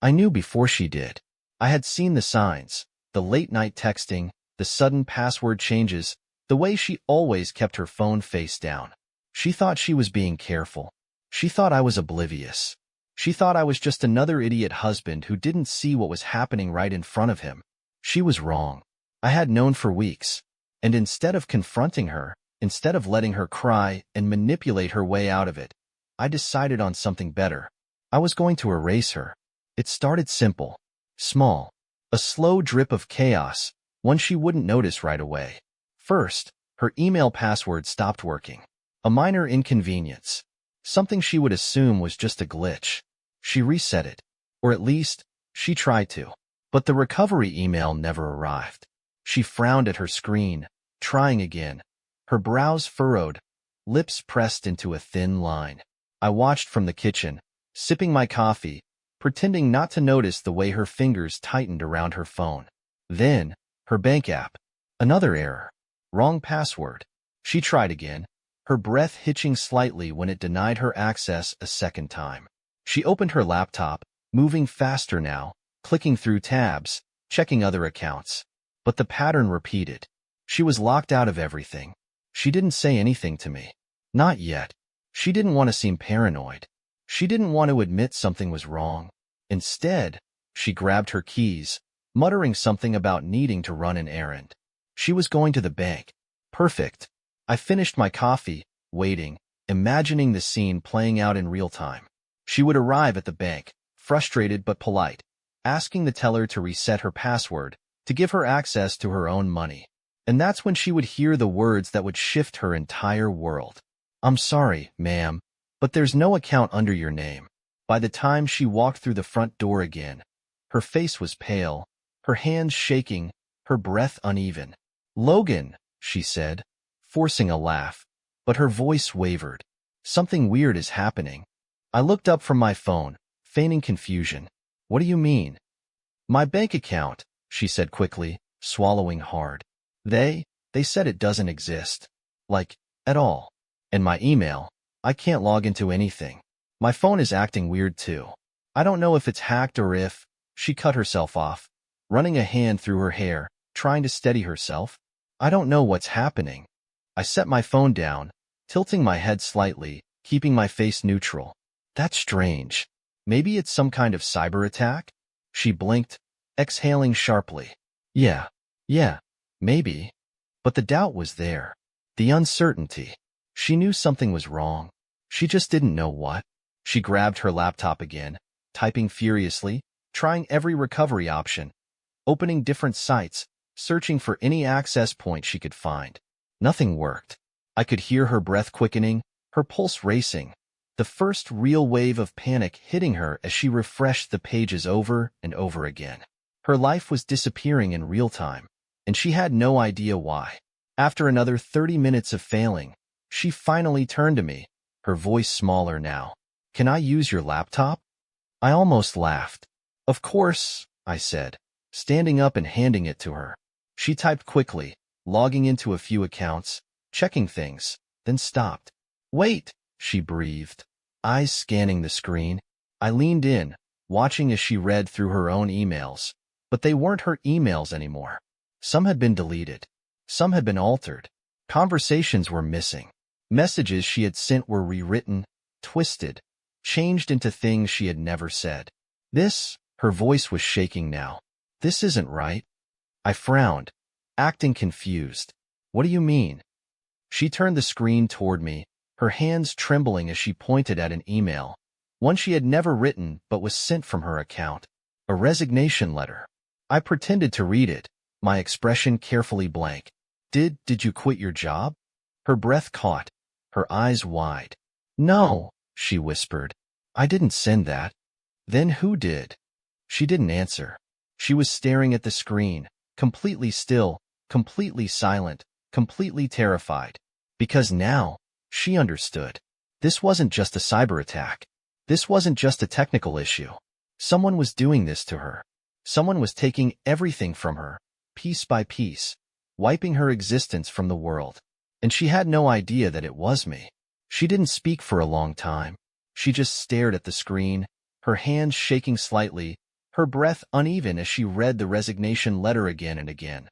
I knew before she did. I had seen the signs, the late-night texting, the sudden password changes, the way she always kept her phone face down. She thought she was being careful. She thought I was oblivious. She thought I was just another idiot husband who didn't see what was happening right in front of him. She was wrong. I had known for weeks. And instead of confronting her, instead of letting her cry and manipulate her way out of it, I decided on something better. I was going to erase her. It started simple, small, a slow drip of chaos, one she wouldn't notice right away. First, her email password stopped working. A minor inconvenience. Something she would assume was just a glitch. She reset it. Or at least, she tried to. But the recovery email never arrived. She frowned at her screen, trying again. Her brows furrowed, lips pressed into a thin line. I watched from the kitchen, sipping my coffee, pretending not to notice the way her fingers tightened around her phone. Then, her bank app. Another error. Wrong password. She tried again, her breath hitching slightly when it denied her access a second time. She opened her laptop, moving faster now, clicking through tabs, checking other accounts. But the pattern repeated. She was locked out of everything. She didn't say anything to me. Not yet. She didn't want to seem paranoid. She didn't want to admit something was wrong. Instead, she grabbed her keys, muttering something about needing to run an errand. She was going to the bank. Perfect. I finished my coffee, waiting, imagining the scene playing out in real time. She would arrive at the bank, frustrated but polite, asking the teller to reset her password, to give her access to her own money. And that's when she would hear the words that would shift her entire world. "I'm sorry, ma'am, but there's no account under your name." By the time she walked through the front door again, her face was pale, her hands shaking, her breath uneven. "Logan," she said, forcing a laugh, but her voice wavered. "Something weird is happening." I looked up from my phone, feigning confusion. "What do you mean?" "My bank account," she said quickly, swallowing hard. They said it doesn't exist. Like, at all. And my email, I can't log into anything. My phone is acting weird too. I don't know if it's hacked or if..." She cut herself off, running a hand through her hair, trying to steady herself. "I don't know what's happening." I set my phone down, tilting my head slightly, keeping my face neutral. "That's strange. Maybe it's some kind of cyber attack?" She blinked, exhaling sharply. Yeah, maybe." But the doubt was there. The uncertainty. She knew something was wrong. She just didn't know what. She grabbed her laptop again, typing furiously, trying every recovery option, opening different sites, searching for any access point she could find. Nothing worked. I could hear her breath quickening, her pulse racing, the first real wave of panic hitting her as she refreshed the pages over and over again. Her life was disappearing in real time, and she had no idea why. After another 30 minutes of failing, she finally turned to me, her voice smaller now. "Can I use your laptop?" I almost laughed. "Of course," I said, standing up and handing it to her. She typed quickly, logging into a few accounts, checking things, then stopped. "Wait," she breathed, eyes scanning the screen. I leaned in, watching as she read through her own emails. But they weren't her emails anymore. Some had been deleted. Some had been altered. Conversations were missing. Messages she had sent were rewritten, twisted, changed into things she had never said. Her voice was shaking now. "This isn't right." I frowned, acting confused. "What do you mean?" She turned the screen toward me, her hands trembling as she pointed at an email, one she had never written but was sent from her account. A resignation letter. I pretended to read it, my expression carefully blank. Did you quit your job?" Her breath caught, her eyes wide. "No," she whispered. "I didn't send that." "Then who did?" She didn't answer. She was staring at the screen, completely still, completely silent, completely terrified. Because now, she understood. This wasn't just a cyber attack. This wasn't just a technical issue. Someone was doing this to her. Someone was taking everything from her, piece by piece, wiping her existence from the world. And she had no idea that it was me. She didn't speak for a long time. She just stared at the screen, her hands shaking slightly, her breath uneven as she read the resignation letter again and again.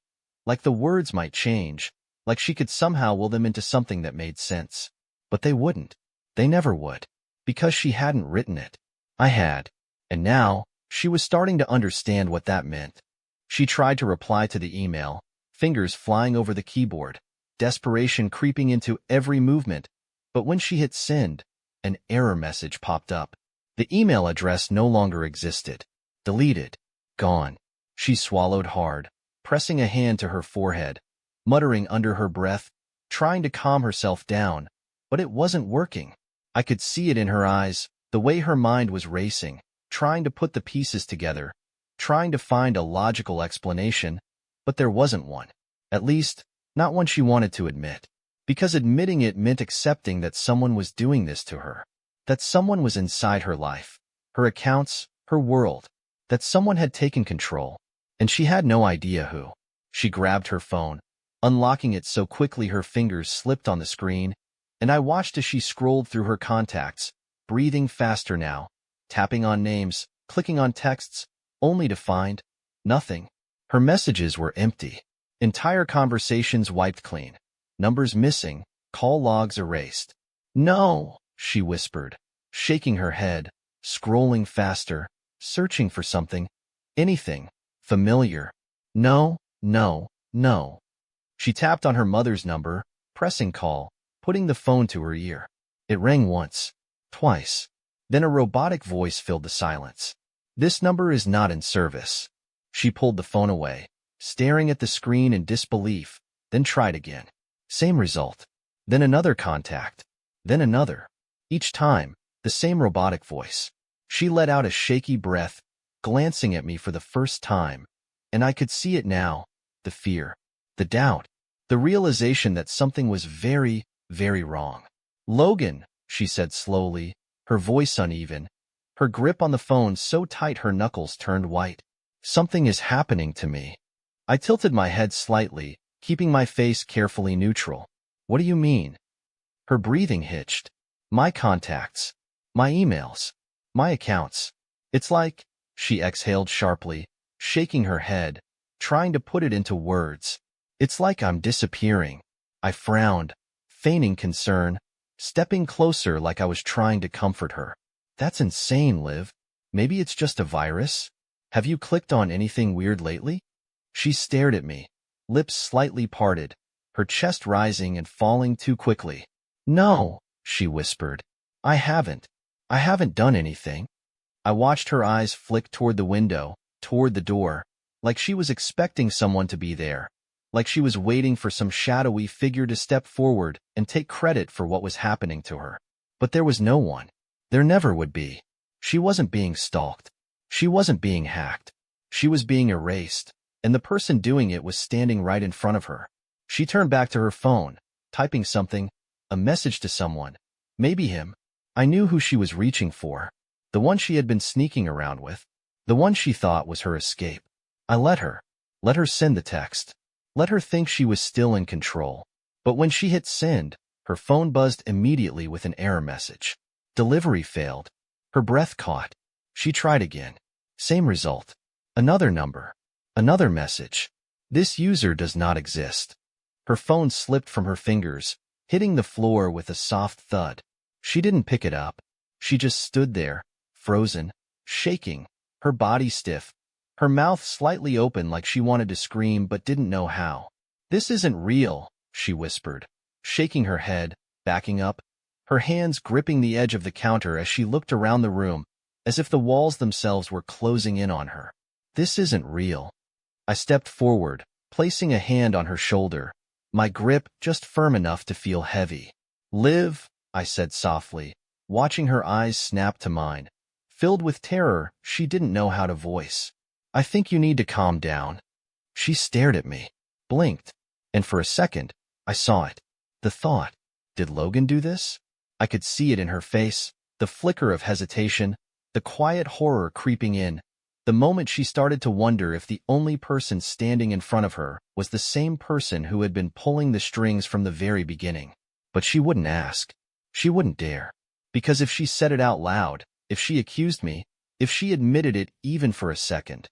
Like the words might change, like she could somehow will them into something that made sense. But they wouldn't. They never would. Because she hadn't written it. I had. And now, she was starting to understand what that meant. She tried to reply to the email, fingers flying over the keyboard, desperation creeping into every movement. But when she hit send, an error message popped up. The email address no longer existed. Deleted. Gone. She swallowed hard, pressing a hand to her forehead, muttering under her breath, trying to calm herself down, but it wasn't working. I could see it in her eyes, the way her mind was racing, trying to put the pieces together, trying to find a logical explanation, but there wasn't one. At least, not one she wanted to admit. Because admitting it meant accepting that someone was doing this to her. That someone was inside her life, her accounts, her world. That someone had taken control. And she had no idea who. She grabbed her phone, unlocking it so quickly her fingers slipped on the screen, and I watched as she scrolled through her contacts, breathing faster now, tapping on names, clicking on texts, only to find nothing. Her messages were empty. Entire conversations wiped clean. Numbers missing, call logs erased. No, she whispered, shaking her head, scrolling faster, searching for something, anything, familiar. No, no, no. She tapped on her mother's number, pressing call, putting the phone to her ear. It rang once, twice. Then a robotic voice filled the silence. This number is not in service. She pulled the phone away, staring at the screen in disbelief, then tried again. Same result. Then another contact. Then another. Each time, the same robotic voice. She let out a shaky breath, glancing at me for the first time, and I could see it now, the fear, the doubt, the realization that something was very, very wrong. Logan, she said slowly, her voice uneven, her grip on the phone so tight her knuckles turned white. Something is happening to me. I tilted my head slightly, keeping my face carefully neutral. What do you mean? Her breathing hitched. My contacts. My emails. My accounts. It's like, she exhaled sharply, shaking her head, trying to put it into words. It's like I'm disappearing. I frowned, feigning concern, stepping closer like I was trying to comfort her. That's insane, Liv. Maybe it's just a virus? Have you clicked on anything weird lately? She stared at me, lips slightly parted, her chest rising and falling too quickly. No, she whispered. I haven't done anything. I watched her eyes flick toward the window, toward the door, like she was expecting someone to be there, like she was waiting for some shadowy figure to step forward and take credit for what was happening to her. But there was no one. There never would be. She wasn't being stalked. She wasn't being hacked. She was being erased, and the person doing it was standing right in front of her. She turned back to her phone, typing something, a message to someone, maybe him. I knew who she was reaching for, the one she had been sneaking around with, the one she thought was her escape. I let her send the text, let her think she was still in control. But when she hit send, her phone buzzed immediately with an error message. Delivery failed. Her breath caught. She tried again. Same result. Another number. Another message. This user does not exist. Her phone slipped from her fingers, hitting the floor with a soft thud. She didn't pick it up. She just stood there, frozen, shaking, her body stiff, her mouth slightly open like she wanted to scream but didn't know how. This isn't real, she whispered, shaking her head, backing up, her hands gripping the edge of the counter as she looked around the room, as if the walls themselves were closing in on her. This isn't real. I stepped forward, placing a hand on her shoulder, my grip just firm enough to feel heavy. Liv, I said softly, watching her eyes snap to mine. Filled with terror, she didn't know how to voice. I think you need to calm down. She stared at me, blinked, and for a second, I saw it. The thought, did Logan do this? I could see it in her face, the flicker of hesitation, the quiet horror creeping in, the moment she started to wonder if the only person standing in front of her was the same person who had been pulling the strings from the very beginning. But she wouldn't ask. She wouldn't dare. Because if she said it out loud, if she accused me, If she admitted it even for a second,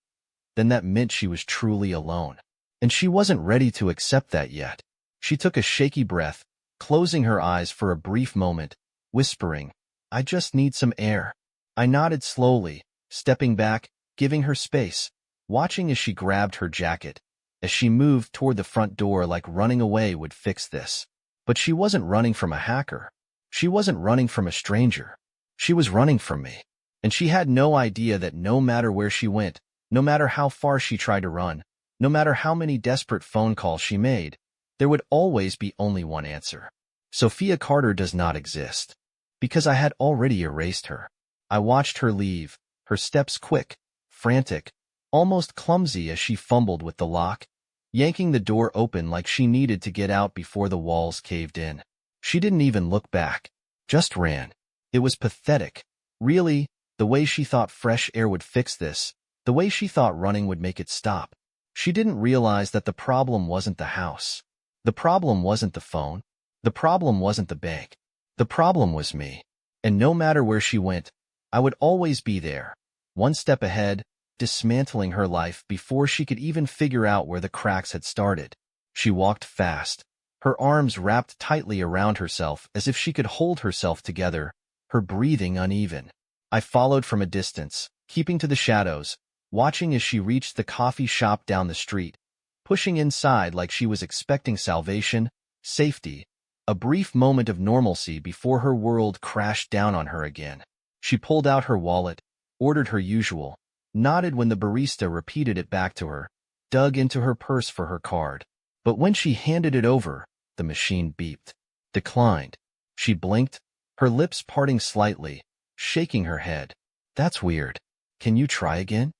then that meant she was truly alone. And she wasn't ready to accept that yet. She took a shaky breath, closing her eyes for a brief moment, whispering, "I just need some air." I nodded slowly, stepping back, giving her space, watching as she grabbed her jacket, as she moved toward the front door like running away would fix this. But she wasn't running from a hacker. She wasn't running from a stranger. She was running from me. And she had no idea that no matter where she went, no matter how far she tried to run, no matter how many desperate phone calls she made, there would always be only one answer. Sophia Carter does not exist. Because I had already erased her. I watched her leave, her steps quick, frantic, almost clumsy as she fumbled with the lock, yanking the door open like she needed to get out before the walls caved in. She didn't even look back, just ran. It was pathetic. Really, the way she thought fresh air would fix this, the way she thought running would make it stop. She didn't realize that the problem wasn't the house. The problem wasn't the phone. The problem wasn't the bank. The problem was me. And no matter where she went, I would always be there, one step ahead, dismantling her life before she could even figure out where the cracks had started. She walked fast, her arms wrapped tightly around herself as if she could hold herself together, her breathing uneven. I followed from a distance, keeping to the shadows, watching as she reached the coffee shop down the street, pushing inside like she was expecting salvation, safety, a brief moment of normalcy before her world crashed down on her again. She pulled out her wallet, ordered her usual, nodded when the barista repeated it back to her, dug into her purse for her card. But when she handed it over, the machine beeped. Declined. She blinked, her lips parting slightly, shaking her head. That's weird. Can you try again?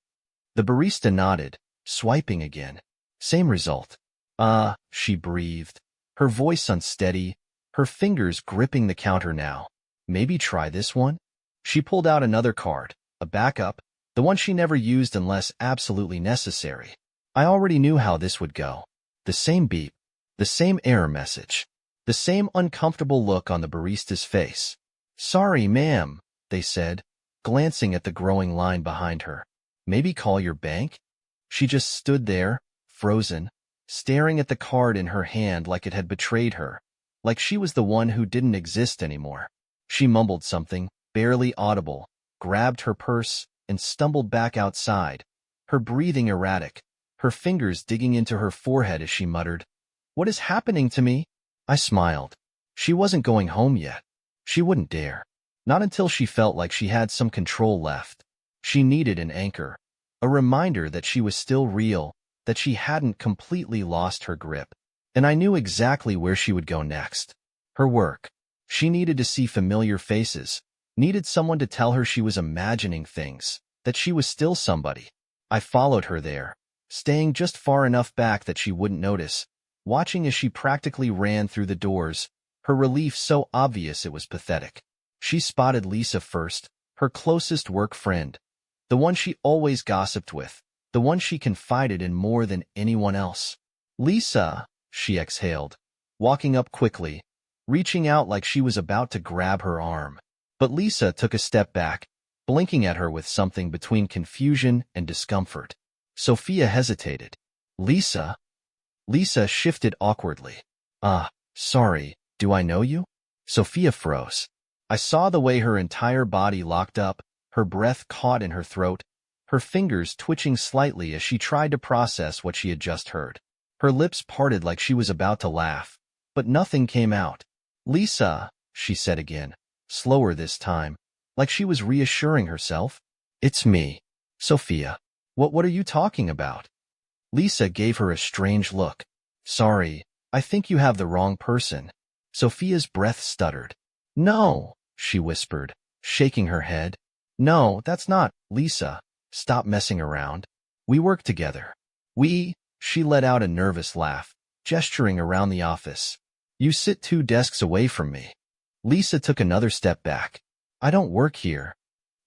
The barista nodded, swiping again. Same result. She breathed, her voice unsteady, her fingers gripping the counter now. Maybe try this one? She pulled out another card, a backup, the one she never used unless absolutely necessary. I already knew how this would go. The same beep, the same error message, the same uncomfortable look on the barista's face. Sorry, ma'am, they said, glancing at the growing line behind her. Maybe call your bank? She just stood there, frozen, staring at the card in her hand like it had betrayed her, like she was the one who didn't exist anymore. She mumbled something, barely audible, grabbed her purse, and stumbled back outside, her breathing erratic, her fingers digging into her forehead as she muttered, "What is happening to me?" I smiled. She wasn't going home yet. She wouldn't dare. Not until she felt like she had some control left. She needed an anchor, a reminder that she was still real, that she hadn't completely lost her grip. And I knew exactly where she would go next. Her work. She needed to see familiar faces, needed someone to tell her she was imagining things, that she was still somebody. I followed her there, staying just far enough back that she wouldn't notice, watching as she practically ran through the doors, her relief so obvious it was pathetic. She spotted Lisa first, her closest work friend, the one she always gossiped with, the one she confided in more than anyone else. "Lisa," she exhaled, walking up quickly, reaching out like she was about to grab her arm. But Lisa took a step back, blinking at her with something between confusion and discomfort. Sophia hesitated. "Lisa?" Lisa shifted awkwardly. Sorry, do I know you?" Sophia froze. I saw the way her entire body locked up, her breath caught in her throat, her fingers twitching slightly as she tried to process what she had just heard. Her lips parted like she was about to laugh, but nothing came out. "Lisa," she said again, slower this time, like she was reassuring herself. "It's me, Sophia. What are you talking about?" Lisa gave her a strange look. "Sorry, I think you have the wrong person." Sophia's breath stuttered. "No," she whispered, shaking her head. "No, that's not, Lisa. Stop messing around. We work together. She let out a nervous laugh, gesturing around the office. "You sit 2 desks away from me." Lisa took another step back. "I don't work here."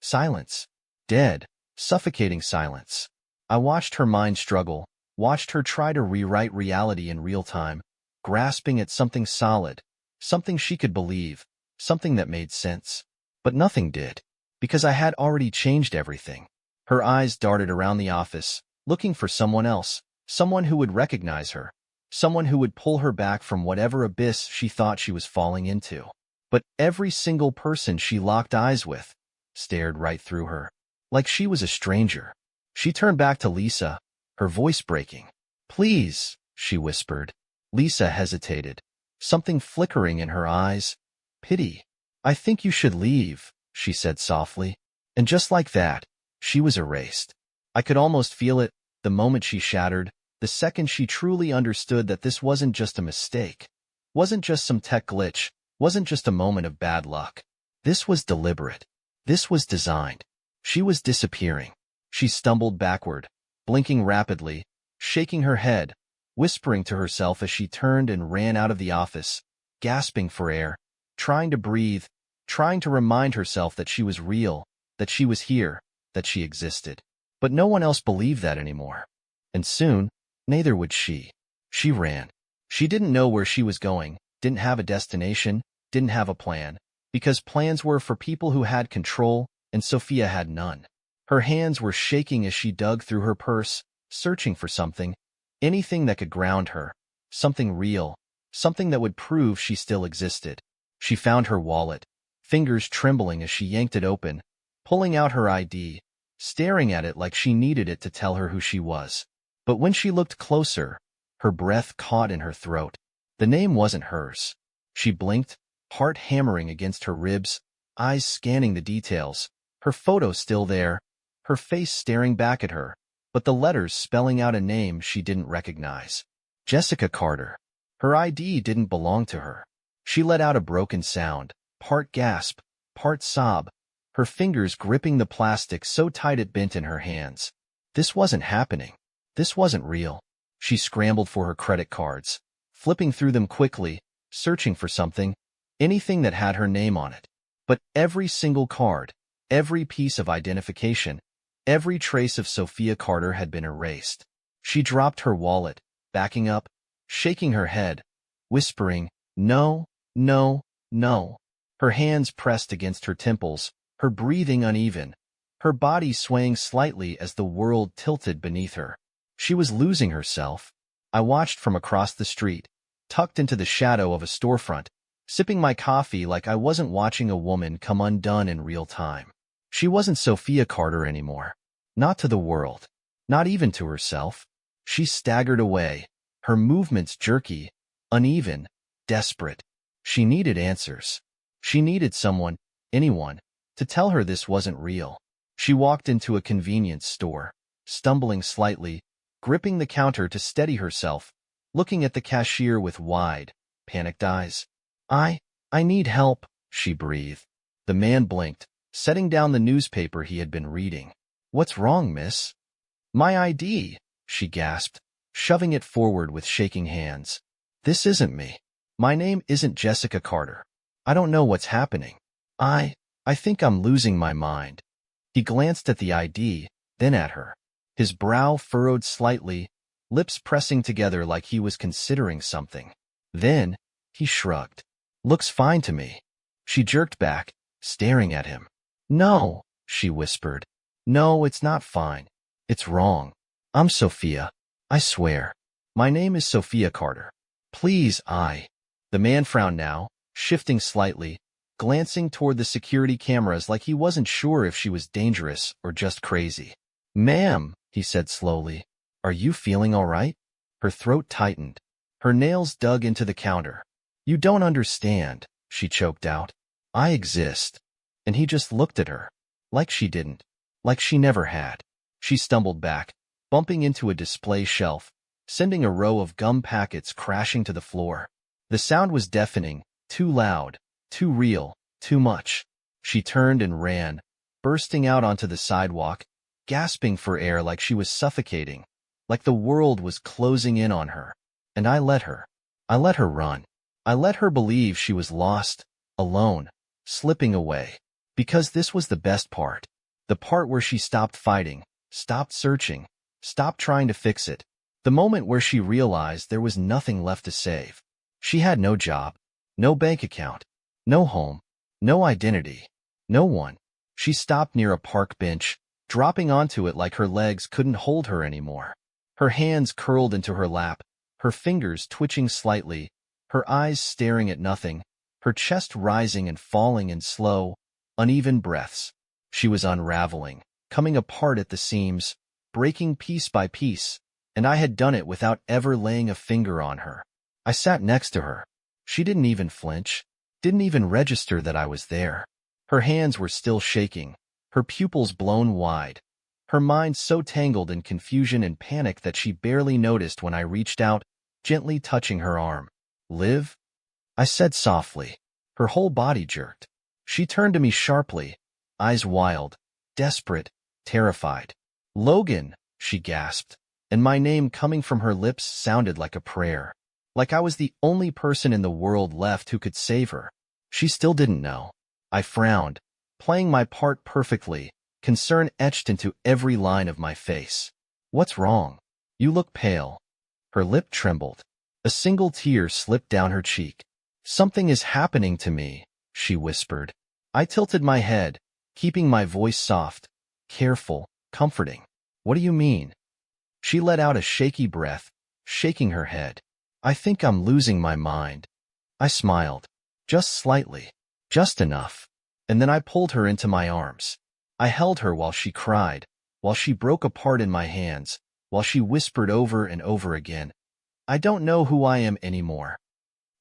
Silence. Dead, suffocating silence. I watched her mind struggle, watched her try to rewrite reality in real time, grasping at something solid, something she could believe, something that made sense. But nothing did. Because I had already changed everything. Her eyes darted around the office, looking for someone else, someone who would recognize her, someone who would pull her back from whatever abyss she thought she was falling into. But every single person she locked eyes with stared right through her, like she was a stranger. She turned back to Lisa, her voice breaking. "Please," she whispered. Lisa hesitated, something flickering in her eyes. "Pity. I think you should leave," she said softly. And just like that, she was erased. I could almost feel it, the moment she shattered, the second she truly understood that this wasn't just a mistake, wasn't just some tech glitch, wasn't just a moment of bad luck. This was deliberate. This was designed. She was disappearing. She stumbled backward, blinking rapidly, shaking her head, whispering to herself as she turned and ran out of the office, gasping for air, trying to breathe, trying to remind herself that she was real, that she was here, that she existed. But no one else believed that anymore. And soon, neither would she. She ran. She didn't know where she was going, didn't have a destination, didn't have a plan, because plans were for people who had control, and Sophia had none. Her hands were shaking as she dug through her purse, searching for something, anything that could ground her, something real, something that would prove she still existed. She found her wallet, fingers trembling as she yanked it open, pulling out her ID, staring at it like she needed it to tell her who she was. But when she looked closer, her breath caught in her throat. The name wasn't hers. She blinked, heart hammering against her ribs, eyes scanning the details, her photo still there, her face staring back at her, but the letters spelling out a name she didn't recognize. Jessica Carter. Her ID didn't belong to her. She let out a broken sound, part gasp, part sob, her fingers gripping the plastic so tight it bent in her hands. This wasn't happening. This wasn't real. She scrambled for her credit cards, flipping through them quickly, searching for something, anything that had her name on it. But every single card, every piece of identification, every trace of Sophia Carter had been erased. She dropped her wallet, backing up, shaking her head, whispering, "No, no, no." Her hands pressed against her temples, her breathing uneven, her body swaying slightly as the world tilted beneath her. She was losing herself. I watched from across the street, tucked into the shadow of a storefront, sipping my coffee like I wasn't watching a woman come undone in real time. She wasn't Sophia Carter anymore. Not to the world. Not even to herself. She staggered away, her movements jerky, uneven, desperate. She needed answers. She needed someone, anyone, to tell her this wasn't real. She walked into a convenience store, stumbling slightly, gripping the counter to steady herself, looking at the cashier with wide, panicked eyes. I need help," she breathed. The man blinked, setting down the newspaper he had been reading. "What's wrong, miss?" "My ID," she gasped, shoving it forward with shaking hands. "This isn't me. My name isn't Jessica Carter. I don't know what's happening. I think I'm losing my mind." He glanced at the ID, then at her. His brow furrowed slightly, lips pressing together like he was considering something. Then, he shrugged. "Looks fine to me." She jerked back, staring at him. "No," she whispered. "No, it's not fine. It's wrong. I'm Sophia. I swear. My name is Sophia Carter. Please, The man frowned now, shifting slightly, glancing toward the security cameras like he wasn't sure if she was dangerous or just crazy. "Ma'am," he said slowly, "are you feeling all right?" Her throat tightened. Her nails dug into the counter. "You don't understand," she choked out. "I exist." And he just looked at her. Like she didn't. Like she never had. She stumbled back, bumping into a display shelf, sending a row of gum packets crashing to the floor. The sound was deafening, too loud, too real, too much. She turned and ran, bursting out onto the sidewalk, gasping for air like she was suffocating, like the world was closing in on her. And I let her. I let her run. I let her believe she was lost, alone, slipping away. Because this was the best part. The part where she stopped fighting, stopped searching, stopped trying to fix it. The moment where she realized there was nothing left to save. She had no job, no bank account, no home, no identity, no one. She stopped near a park bench, dropping onto it like her legs couldn't hold her anymore. Her hands curled into her lap, her fingers twitching slightly, her eyes staring at nothing, her chest rising and falling in slow, uneven breaths. She was unraveling, coming apart at the seams, breaking piece by piece, and I had done it without ever laying a finger on her. I sat next to her. She didn't even flinch, didn't even register that I was there. Her hands were still shaking, her pupils blown wide, her mind so tangled in confusion and panic that she barely noticed when I reached out, gently touching her arm. "Liv?" I said softly. Her whole body jerked. She turned to me sharply, eyes wild, desperate, terrified. "Logan," she gasped, and my name coming from her lips sounded like a prayer. Like I was the only person in the world left who could save her. She still didn't know. I frowned, playing my part perfectly, concern etched into every line of my face. "What's wrong? You look pale." Her lip trembled. A single tear slipped down her cheek. "Something is happening to me," she whispered. I tilted my head, keeping my voice soft, careful, comforting. "What do you mean?" She let out a shaky breath, shaking her head. "I think I'm losing my mind." I smiled. Just slightly. Just enough. And then I pulled her into my arms. I held her while she cried, while she broke apart in my hands, while she whispered over and over again, "I don't know who I am anymore."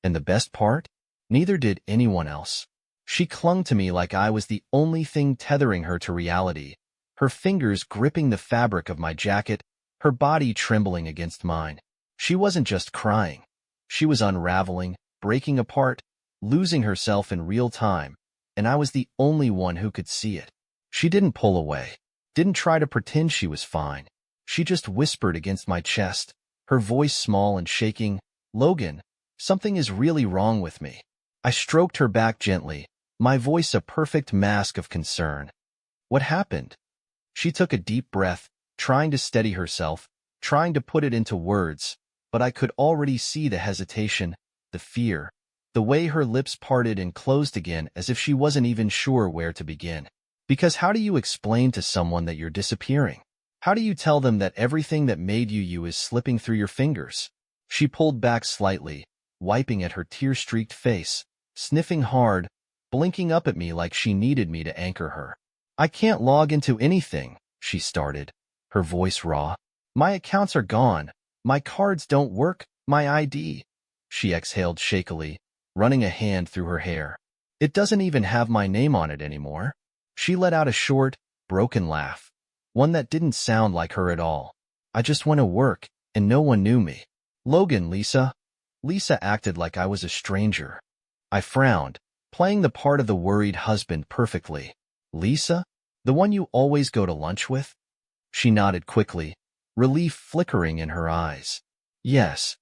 And the best part? Neither did anyone else. She clung to me like I was the only thing tethering her to reality, her fingers gripping the fabric of my jacket, her body trembling against mine. She wasn't just crying. She was unraveling, breaking apart, losing herself in real time, and I was the only one who could see it. She didn't pull away, didn't try to pretend she was fine. She just whispered against my chest, her voice small and shaking, "Logan, something is really wrong with me." I stroked her back gently, my voice a perfect mask of concern. "What happened?" She took a deep breath, trying to steady herself, trying to put it into words, but I could already see the hesitation, the fear, the way her lips parted and closed again as if she wasn't even sure where to begin. Because how do you explain to someone that you're disappearing? How do you tell them that everything that made you you is slipping through your fingers? She pulled back slightly, wiping at her tear-streaked face, sniffing hard, blinking up at me like she needed me to anchor her. "I can't log into anything," she started, her voice raw. "My accounts are gone. My cards don't work. My ID." She exhaled shakily, running a hand through her hair. "It doesn't even have my name on it anymore." She let out a short, broken laugh, one that didn't sound like her at all. "I just went to work, and no one knew me." "Logan, Lisa." Lisa acted like I was a stranger. I frowned, playing the part of the worried husband perfectly. "Lisa? The one you always go to lunch with?" She nodded quickly, relief flickering in her eyes. Yes,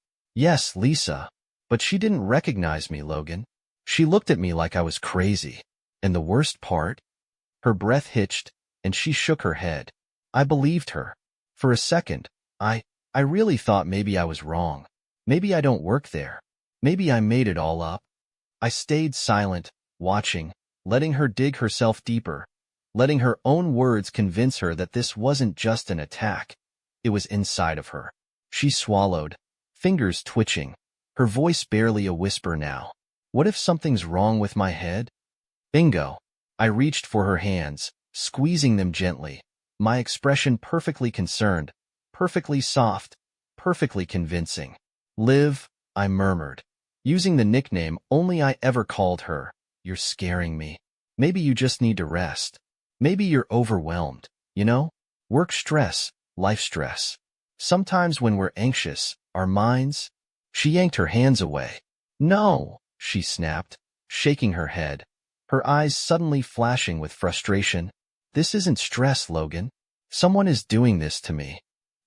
Lisa." But she didn't recognize me, Logan. She looked at me like I was crazy. And the worst part? Her breath hitched, and she shook her head. I believed her. For a second, I really thought maybe I was wrong. Maybe I don't work there. Maybe I made it all up. I stayed silent, watching, letting her dig herself deeper, letting her own words convince her that this wasn't just an attack. It was inside of her. She swallowed, fingers twitching, her voice barely a whisper now. What if something's wrong with my head? Bingo. I reached for her hands, squeezing them gently, my expression perfectly concerned, perfectly soft, perfectly convincing. "Liv," I murmured, using the nickname only I ever called her. "You're scaring me. Maybe you just need to rest. Maybe you're overwhelmed, you know? Work stress, life stress. Sometimes when we're anxious, our minds—" She yanked her hands away. "No," she snapped, shaking her head, her eyes suddenly flashing with frustration. "This isn't stress, Logan. Someone is doing this to me."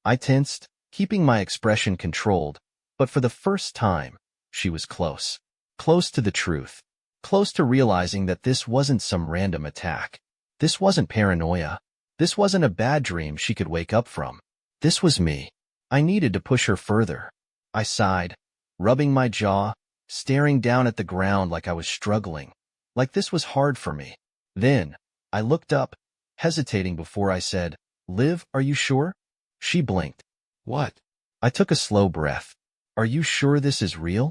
I tensed, keeping my expression controlled, but for the first time, she was close. Close to the truth. Close to realizing that this wasn't some random attack. This wasn't paranoia. This wasn't a bad dream she could wake up from. This was me. I needed to push her further. I sighed, rubbing my jaw, staring down at the ground like I was struggling, like this was hard for me. Then, I looked up, hesitating before I said, "Liv, are you sure?" She blinked. "What?" I took a slow breath. "Are you sure this is real?"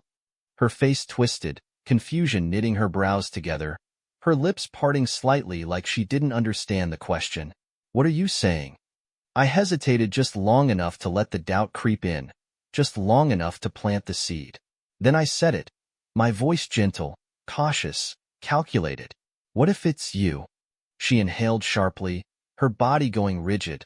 Her face twisted, confusion knitting her brows together, her lips parting slightly like she didn't understand the question. "What are you saying?" I hesitated just long enough to let the doubt creep in, just long enough to plant the seed. Then I said it, my voice gentle, cautious, calculated. "What if it's you?" She inhaled sharply, her body going rigid,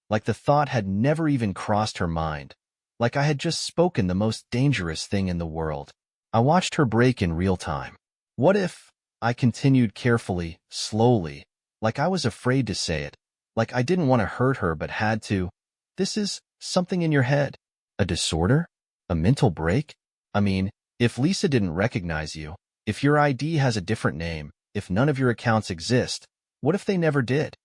like the thought had never even crossed her mind, like I had just spoken the most dangerous thing in the world. I watched her break in real time. "What if," I continued carefully, slowly, like I was afraid to say it, like I didn't want to hurt her but had to. "This is something in your head. A disorder? A mental break? I mean, if Lisa didn't recognize you, if your ID has a different name, if none of your accounts exist, what if they never did?"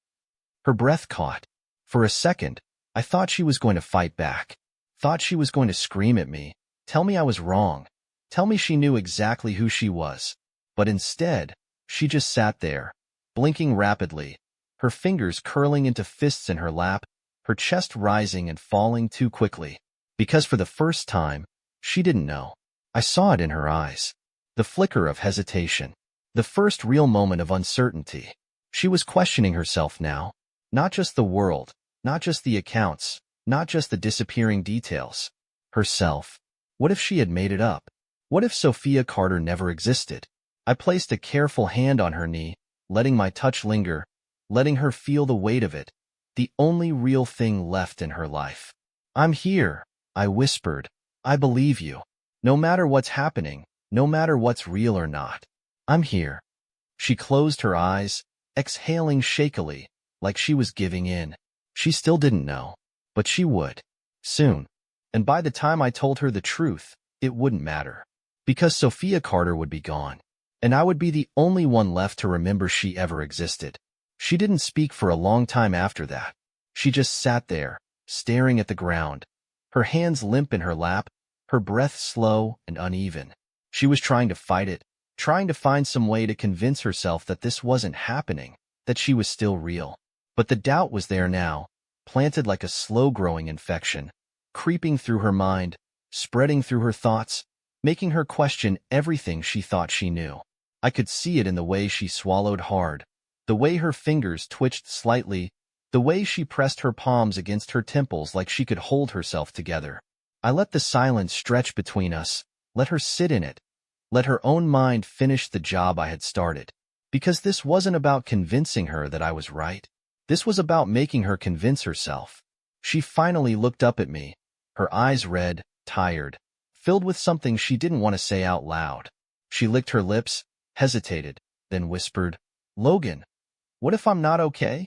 Her breath caught. For a second, I thought she was going to fight back. Thought she was going to scream at me, tell me I was wrong, tell me she knew exactly who she was. But instead, she just sat there, blinking rapidly, her fingers curling into fists in her lap, her chest rising and falling too quickly. Because for the first time, she didn't know. I saw it in her eyes. The flicker of hesitation. The first real moment of uncertainty. She was questioning herself now. Not just the world, not just the accounts, not just the disappearing details. Herself. What if she had made it up? What if Sophia Carter never existed? I placed a careful hand on her knee, letting my touch linger, letting her feel the weight of it, the only real thing left in her life. "I'm here," I whispered. "I believe you. No matter what's happening, no matter what's real or not. I'm here." She closed her eyes, exhaling shakily, like she was giving in. She still didn't know, but she would. Soon. And by the time I told her the truth, it wouldn't matter. Because Sophia Carter would be gone, and I would be the only one left to remember she ever existed. She didn't speak for a long time after that. She just sat there, staring at the ground, her hands limp in her lap, her breath slow and uneven. She was trying to fight it, trying to find some way to convince herself that this wasn't happening, that she was still real. But the doubt was there now, planted like a slow-growing infection, creeping through her mind, spreading through her thoughts, making her question everything she thought she knew. I could see it in the way she swallowed hard, the way her fingers twitched slightly, the way she pressed her palms against her temples like she could hold herself together. I let the silence stretch between us, let her sit in it, let her own mind finish the job I had started. Because this wasn't about convincing her that I was right. This was about making her convince herself. She finally looked up at me, her eyes red, tired, filled with something she didn't want to say out loud. She licked her lips, hesitated, then whispered, "Logan, what if I'm not okay?"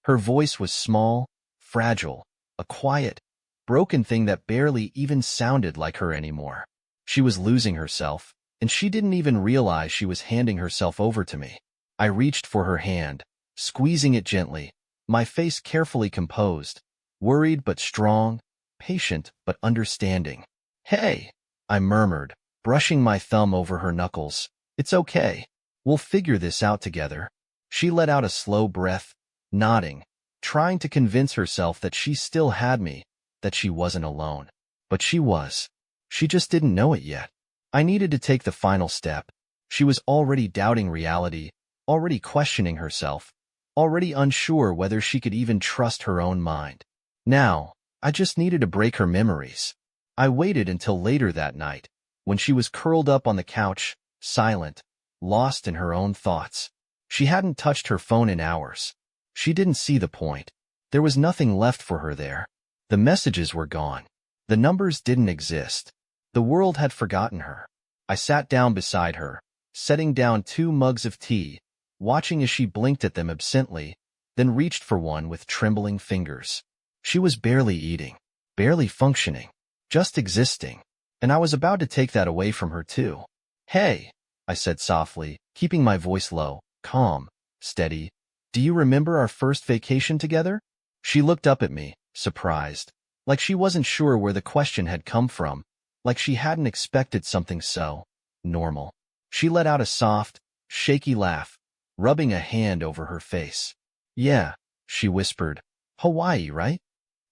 Her voice was small, fragile, a quiet, broken thing that barely even sounded like her anymore. She was losing herself, and she didn't even realize she was handing herself over to me. I reached for her hand, squeezing it gently, my face carefully composed, worried but strong, patient but understanding. "Hey," I murmured, brushing my thumb over her knuckles. "It's okay. We'll figure this out together." She let out a slow breath, nodding, trying to convince herself that she still had me, that she wasn't alone. But she was. She just didn't know it yet. I needed to take the final step. She was already doubting reality, already questioning herself, already unsure whether she could even trust her own mind. Now, I just needed to break her memories. I waited until later that night, when she was curled up on the couch, silent, lost in her own thoughts. She hadn't touched her phone in hours. She didn't see the point. There was nothing left for her there. The messages were gone. The numbers didn't exist. The world had forgotten her. I sat down beside her, setting down 2 mugs of tea, watching as she blinked at them absently, then reached for one with trembling fingers. She was barely eating, barely functioning, just existing, and I was about to take that away from her too. "Hey," I said softly, keeping my voice low, calm, steady. "Do you remember our first vacation together?" She looked up at me, surprised, like she wasn't sure where the question had come from, like she hadn't expected something so normal. She let out a soft, shaky laugh, rubbing a hand over her face. Yeah, she whispered. Hawaii, right?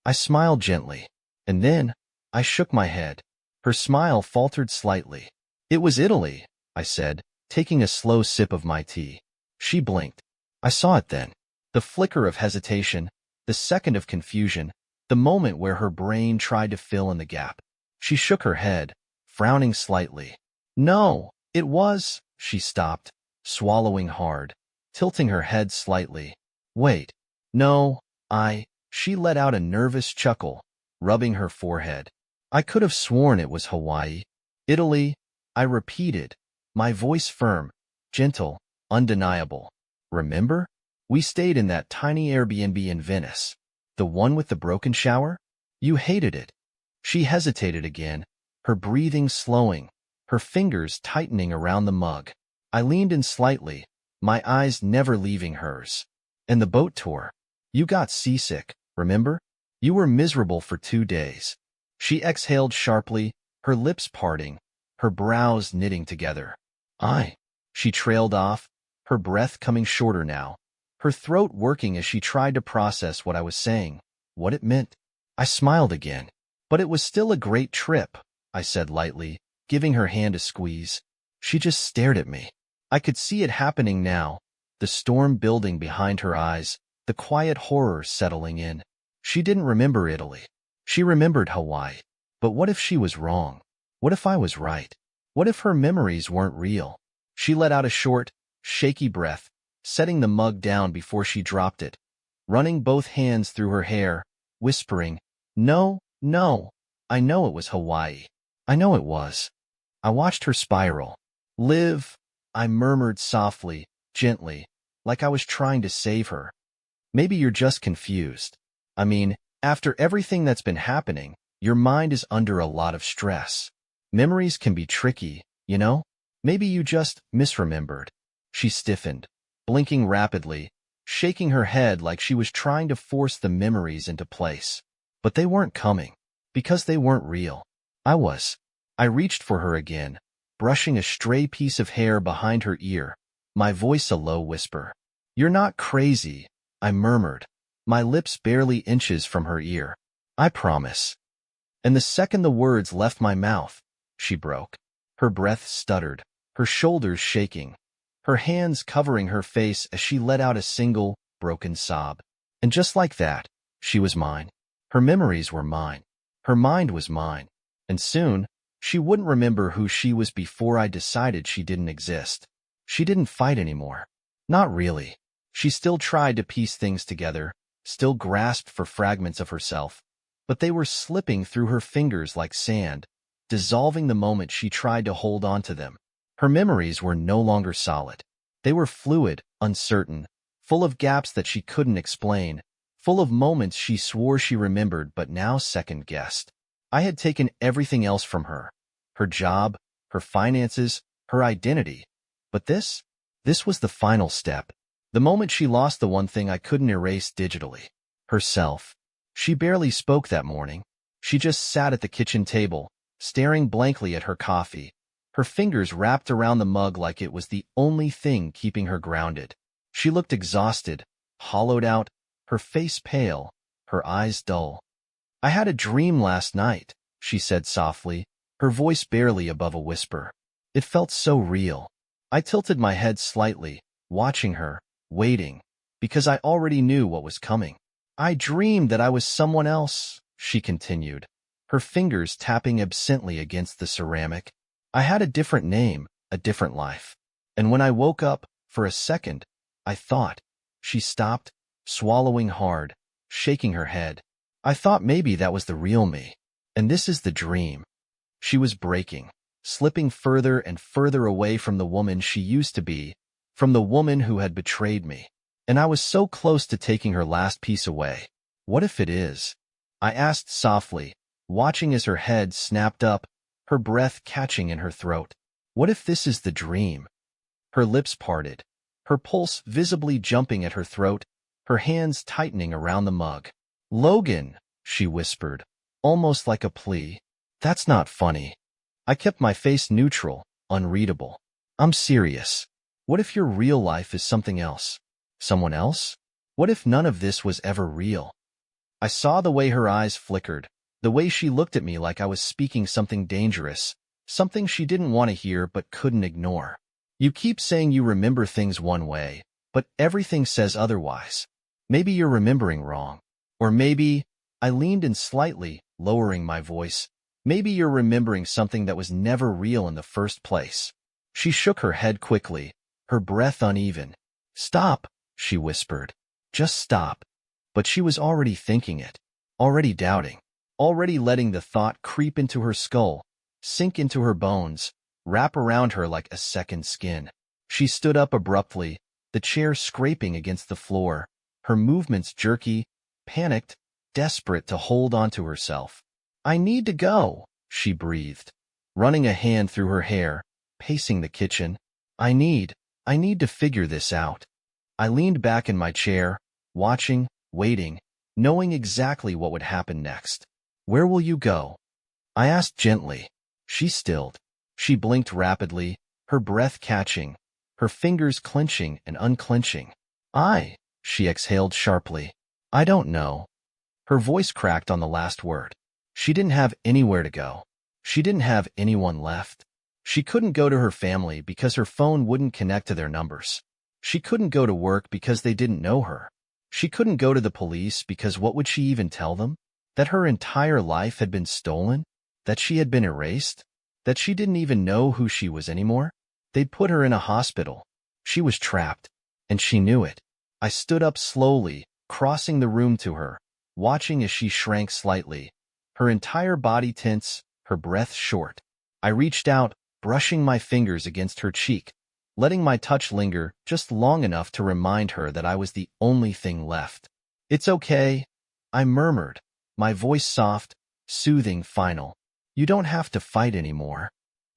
I smiled gently. And then, I shook my head. Her smile faltered slightly. It was Italy, I said, taking a slow sip of my tea. She blinked. I saw it then. The flicker of hesitation, the second of confusion, the moment where her brain tried to fill in the gap. She shook her head, frowning slightly. No, it was, she stopped, swallowing hard, tilting her head slightly. Wait, no, she let out a nervous chuckle, rubbing her forehead. I could have sworn it was Hawaii. Italy, I repeated, my voice firm, gentle, undeniable. Remember? We stayed in that tiny Airbnb in Venice. The one with the broken shower? You hated it. She hesitated again, her breathing slowing, her fingers tightening around the mug. I leaned in slightly, my eyes never leaving hers. And the boat tour? You got seasick, remember? You were miserable for 2 days. She exhaled sharply, her lips parting, her brows knitting together. She trailed off, her breath coming shorter now, her throat working as she tried to process what I was saying, what it meant. I smiled again. But it was still a great trip, I said lightly, giving her hand a squeeze. She just stared at me. I could see it happening now, the storm building behind her eyes, the quiet horror settling in. She didn't remember Italy. She remembered Hawaii. But what if she was wrong? What if I was right? What if her memories weren't real? She let out a short, shaky breath, setting the mug down before she dropped it, running both hands through her hair, whispering, No, no, I know it was Hawaii. I know it was. I watched her spiral. Liv, I murmured softly, gently, like I was trying to save her. Maybe you're just confused. I mean, after everything that's been happening, your mind is under a lot of stress. Memories can be tricky, you know? Maybe you just misremembered. She stiffened, blinking rapidly, shaking her head like she was trying to force the memories into place. But they weren't coming, because they weren't real. I was. I reached for her again, brushing a stray piece of hair behind her ear, my voice a low whisper. You're not crazy, I murmured, my lips barely inches from her ear. I promise. And the second the words left my mouth, she broke. Her breath stuttered, her shoulders shaking, her hands covering her face as she let out a single, broken sob. And just like that, she was mine. Her memories were mine. Her mind was mine. And soon, she wouldn't remember who she was before I decided she didn't exist. She didn't fight anymore. Not really. She still tried to piece things together, still grasped for fragments of herself, but they were slipping through her fingers like sand, dissolving the moment she tried to hold on to them. Her memories were no longer solid. They were fluid, uncertain, full of gaps that she couldn't explain, full of moments she swore she remembered but now second-guessed. I had taken everything else from her, her job, her finances, her identity. But this was the final step. The moment she lost the one thing I couldn't erase digitally, herself. She barely spoke that morning. She just sat at the kitchen table, staring blankly at her coffee, her fingers wrapped around the mug like it was the only thing keeping her grounded. She looked exhausted, hollowed out, her face pale, her eyes dull. I had a dream last night, she said softly, her voice barely above a whisper. It felt so real. I tilted my head slightly, watching her, waiting, because I already knew what was coming. I dreamed that I was someone else, she continued, her fingers tapping absently against the ceramic. I had a different name, a different life. And when I woke up, for a second, I thought. She stopped, swallowing hard, shaking her head. I thought maybe that was the real me. And this is the dream. She was breaking, slipping further and further away from the woman she used to be, from the woman who had betrayed me. And I was so close to taking her last piece away. What if it is? I asked softly, watching as her head snapped up, her breath catching in her throat. What if this is the dream? Her lips parted, her pulse visibly jumping at her throat, her hands tightening around the mug. Logan, she whispered, almost like a plea. That's not funny. I kept my face neutral, unreadable. I'm serious. What if your real life is something else? Someone else? What if none of this was ever real? I saw the way her eyes flickered, the way she looked at me like I was speaking something dangerous, something she didn't want to hear but couldn't ignore. You keep saying you remember things one way, but everything says otherwise. Maybe you're remembering wrong. Or maybe, I leaned in slightly, lowering my voice, maybe you're remembering something that was never real in the first place. She shook her head quickly, her breath uneven. Stop, she whispered. Just stop. But she was already thinking it, already doubting, already letting the thought creep into her skull, sink into her bones, wrap around her like a second skin. She stood up abruptly, the chair scraping against the floor, her movements jerky, panicked, desperate to hold on to herself. I need to go, she breathed, running a hand through her hair, pacing the kitchen. I need to figure this out. I leaned back in my chair, watching, waiting, knowing exactly what would happen next. Where will you go? I asked gently. She stilled. She blinked rapidly, her breath catching, her fingers clenching and unclenching. She exhaled sharply. I don't know. Her voice cracked on the last word. She didn't have anywhere to go. She didn't have anyone left. She couldn't go to her family because her phone wouldn't connect to their numbers. She couldn't go to work because they didn't know her. She couldn't go to the police because what would she even tell them? That her entire life had been stolen? That she had been erased? That she didn't even know who she was anymore? They'd put her in a hospital. She was trapped, and she knew it. I stood up slowly, crossing the room to her, watching as she shrank slightly, her entire body tense, her breath short. I reached out, brushing my fingers against her cheek, letting my touch linger just long enough to remind her that I was the only thing left. It's okay, I murmured, my voice soft, soothing, final. You don't have to fight anymore.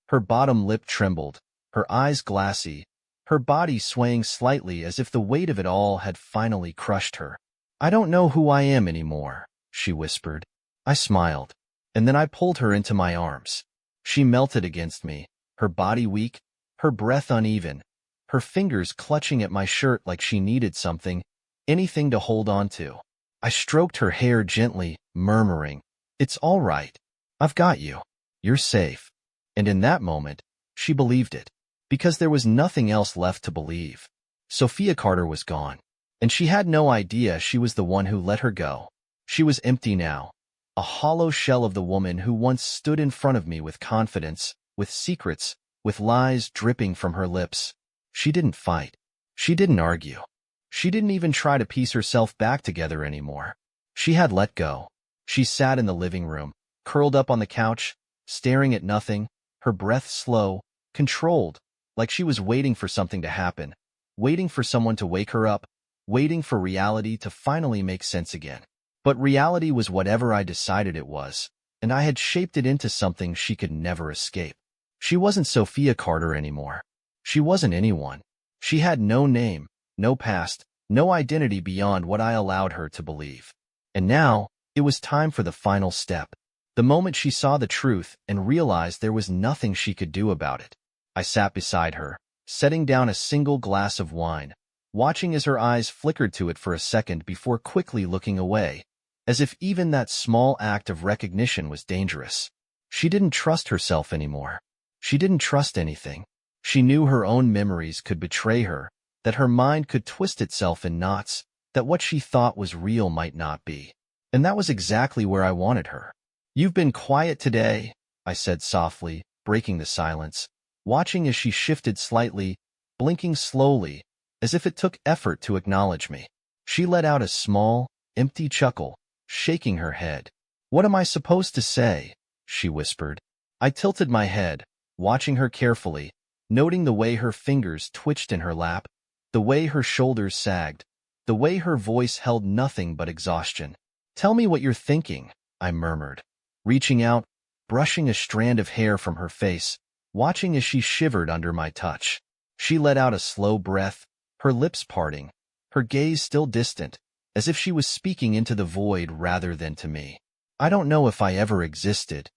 Her bottom lip trembled, her eyes glassy, her body swaying slightly as if the weight of it all had finally crushed her. I don't know who I am anymore, she whispered. I smiled, and then I pulled her into my arms. She melted against me, her body weak, her breath uneven, her fingers clutching at my shirt like she needed something, anything to hold on to. I stroked her hair gently, murmuring, It's all right. I've got you. You're safe. And in that moment, she believed it, because there was nothing else left to believe. Sophia Carter was gone, and she had no idea she was the one who let her go. She was empty now, a hollow shell of the woman who once stood in front of me with confidence, with secrets, with lies dripping from her lips. She didn't fight. She didn't argue. She didn't even try to piece herself back together anymore. She had let go. She sat in the living room, curled up on the couch, staring at nothing, her breath slow, controlled, like she was waiting for something to happen, waiting for someone to wake her up, waiting for reality to finally make sense again. But reality was whatever I decided it was, and I had shaped it into something she could never escape. She wasn't Sophia Carter anymore. She wasn't anyone. She had no name, no past, no identity beyond what I allowed her to believe. And now, it was time for the final step. The moment she saw the truth and realized there was nothing she could do about it. I sat beside her, setting down a single glass of wine, watching as her eyes flickered to it for a second before quickly looking away, as if even that small act of recognition was dangerous. She didn't trust herself anymore. She didn't trust anything. She knew her own memories could betray her, that her mind could twist itself in knots, that what she thought was real might not be. And that was exactly where I wanted her. You've been quiet today, I said softly, breaking the silence, watching as she shifted slightly, blinking slowly, as if it took effort to acknowledge me. She let out a small, empty chuckle, shaking her head. What am I supposed to say? She whispered. I tilted my head, watching her carefully, noting the way her fingers twitched in her lap, the way her shoulders sagged, the way her voice held nothing but exhaustion. Tell me what you're thinking, I murmured, reaching out, brushing a strand of hair from her face, watching as she shivered under my touch. She let out a slow breath, her lips parting, her gaze still distant, as if she was speaking into the void rather than to me. I don't know if I ever existed.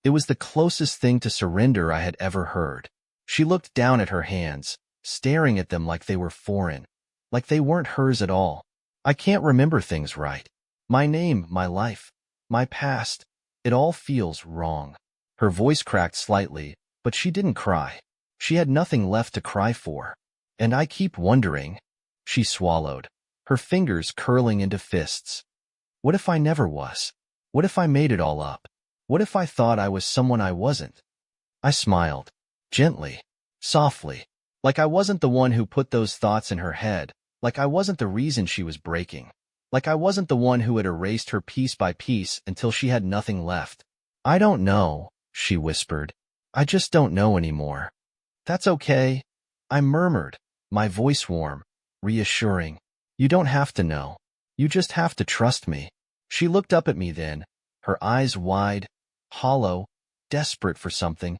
It was the closest thing to surrender I had ever heard. She looked down at her hands, staring at them like they were foreign, like they weren't hers at all. I can't remember things right. My name, my life, my past, it all feels wrong. Her voice cracked slightly, but she didn't cry. She had nothing left to cry for. And I keep wondering. She swallowed, her fingers curling into fists. What if I never was? What if I made it all up? What if I thought I was someone I wasn't? I smiled, gently, softly, like I wasn't the one who put those thoughts in her head, like I wasn't the reason she was breaking, like I wasn't the one who had erased her piece by piece until she had nothing left. I don't know, she whispered. I just don't know anymore. That's okay, I murmured, my voice warm, reassuring. You don't have to know. You just have to trust me. She looked up at me then, her eyes wide, hollow, desperate for something,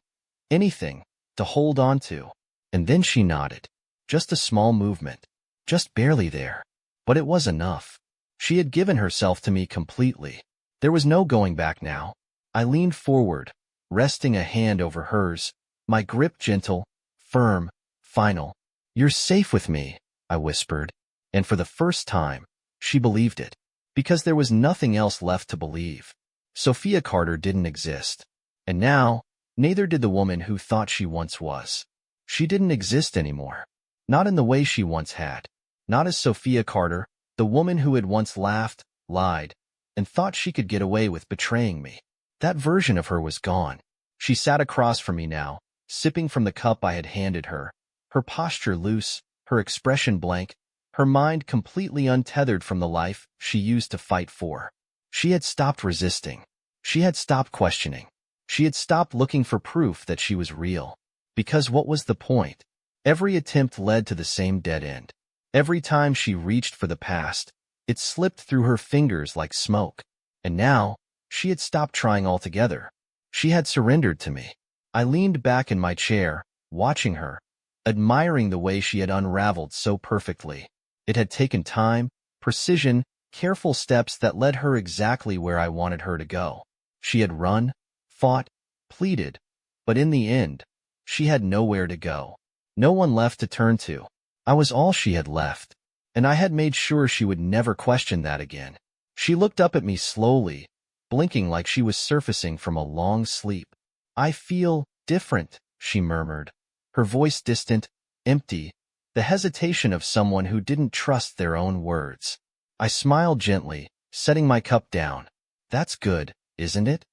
anything, to hold on to. And then she nodded. Just a small movement. Just barely there. But it was enough. She had given herself to me completely. There was no going back now. I leaned forward, resting a hand over hers, my grip gentle, firm, final. You're safe with me, I whispered. And for the first time, she believed it. Because there was nothing else left to believe. Sophia Carter didn't exist. And now, neither did the woman who thought she once was. She didn't exist anymore. Not in the way she once had. Not as Sophia Carter, the woman who had once laughed, lied, and thought she could get away with betraying me. That version of her was gone. She sat across from me now, sipping from the cup I had handed her, her posture loose, her expression blank, her mind completely untethered from the life she used to fight for. She had stopped resisting. She had stopped questioning. She had stopped looking for proof that she was real. Because what was the point? Every attempt led to the same dead end. Every time she reached for the past, it slipped through her fingers like smoke. And now, she had stopped trying altogether. She had surrendered to me. I leaned back in my chair, watching her, admiring the way she had unraveled so perfectly. It had taken time, precision, careful steps that led her exactly where I wanted her to go. She had run, fought, pleaded, but in the end, she had nowhere to go. No one left to turn to. I was all she had left, and I had made sure she would never question that again. She looked up at me slowly, blinking like she was surfacing from a long sleep. I feel different, she murmured, her voice distant, empty, the hesitation of someone who didn't trust their own words. I smiled gently, setting my cup down. That's good, isn't it?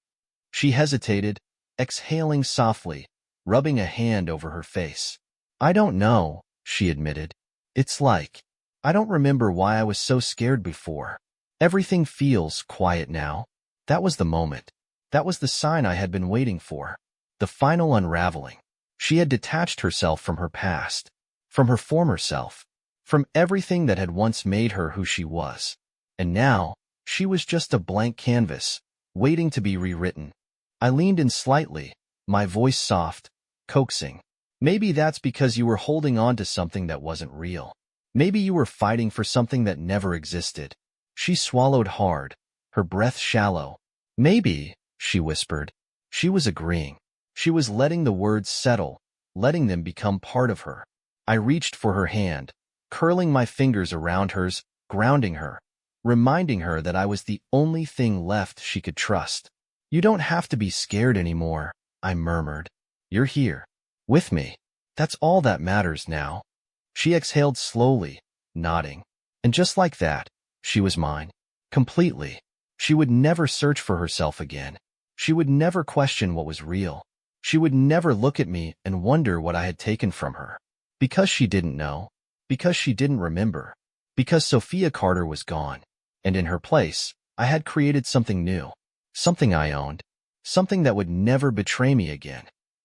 She hesitated, exhaling softly, rubbing a hand over her face. I don't know, she admitted. It's like, I don't remember why I was so scared before. Everything feels quiet now. That was the moment. That was the sign I had been waiting for. The final unraveling. She had detached herself from her past, from her former self, from everything that had once made her who she was. And now, she was just a blank canvas, waiting to be rewritten. I leaned in slightly, my voice soft, coaxing. Maybe that's because you were holding on to something that wasn't real. Maybe you were fighting for something that never existed. She swallowed hard, her breath shallow. Maybe, she whispered. She was agreeing. She was letting the words settle, letting them become part of her. I reached for her hand, curling my fingers around hers, grounding her, reminding her that I was the only thing left she could trust. You don't have to be scared anymore, I murmured. You're here. With me. That's all that matters now. She exhaled slowly, nodding. And just like that, she was mine. Completely. She would never search for herself again. She would never question what was real. She would never look at me and wonder what I had taken from her. Because she didn't know. Because she didn't remember. Because Sophia Carter was gone. And in her place, I had created something new. Something I owned. Something that would never betray me again.